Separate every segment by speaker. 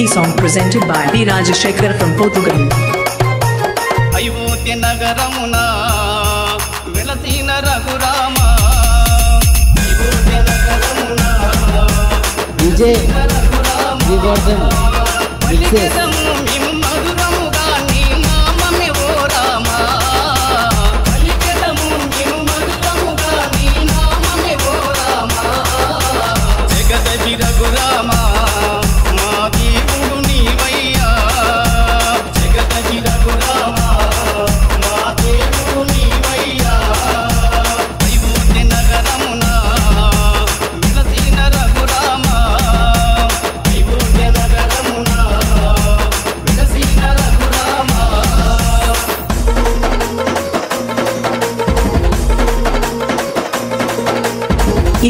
Speaker 1: song presented by V. Rajashekar from Portugal.
Speaker 2: Ayodhya నగరమునా వెలసిన రఘురామా అయోధ్య నగరమునా
Speaker 3: విజయ్ వివర్ధన్ విశేషం
Speaker 2: మధురముగా నీ నామమే ఓ రామా పలికెదము మధురముగా నీ నామమే ఓ రామా జగదజి రఘురామా మా దేవుడు నీవయ్యా జగదజి రఘురామా మా దేవుడు నీవయ్యా అయోధ్య నగరమునా వెలసిన రఘురామా అయోధ్య నగరమునా వెలసిన Raghurama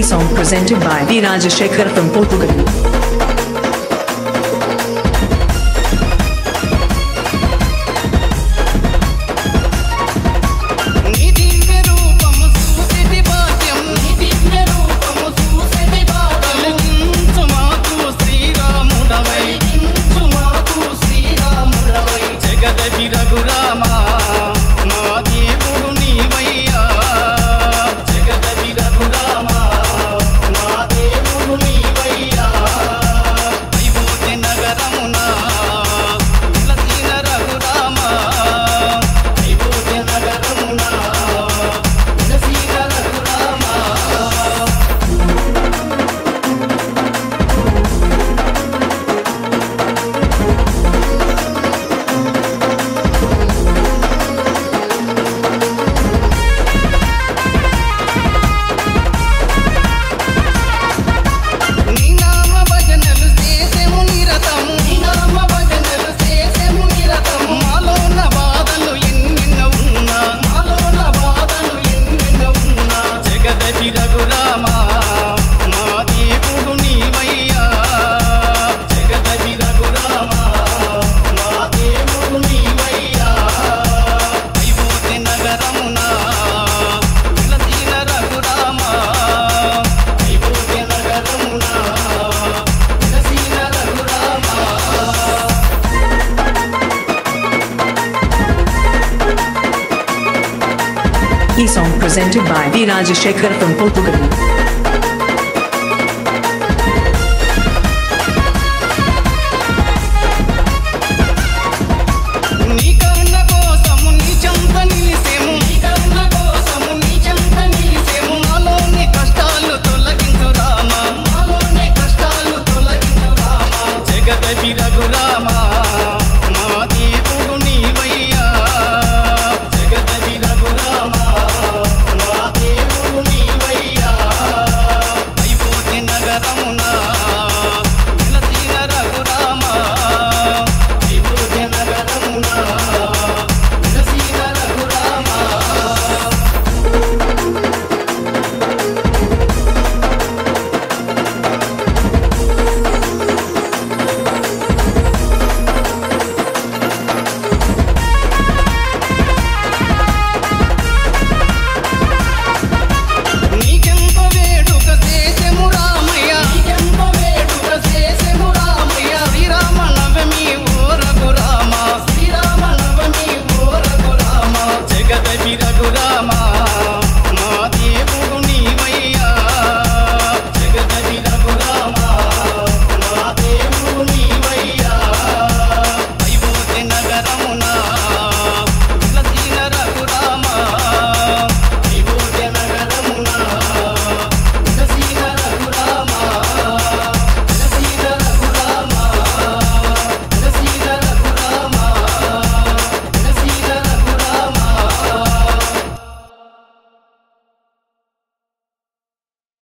Speaker 1: Song presented by V. Rajashekar from Portugal.
Speaker 2: నీ దివ్య రూపము చూసిటి భాగ్యం నీ దివ్య రూపము చూసిటి భాగ్యం కలిగించు మాకు శ్రీరాముడవై కలిగించు మాకు శ్రీరాముడవై జగదజి రఘురామా మా దేవుడు నీవయ్యా జగదజి రఘురామా మా దేవుడు నీవయ్యా అయోధ్య నగరమునా వెలసిన రఘురామా అయోధ్య నగరమునా వెలసిన రఘురామా నీ నామ భజనలు చేసెము నిరతం నీ నామ భజనలు చేసెము నిరతం మాలోన బాధలు ఎన్నెన్నో ఉన్నా మాలోన బాధలు ఎన్నెన్నో ఉన్నా జగదజి రఘురామా మా దేవుడు నీవయ్యా జగదజి రఘురామా మా దేవుడు నీవయ్యా అయోధ్య నగరమునా వెలసిన రఘురామా అయోధ్య నగరమునా వెలసిన Raghurama
Speaker 1: Song presented by V. Rajashekar from Portugal.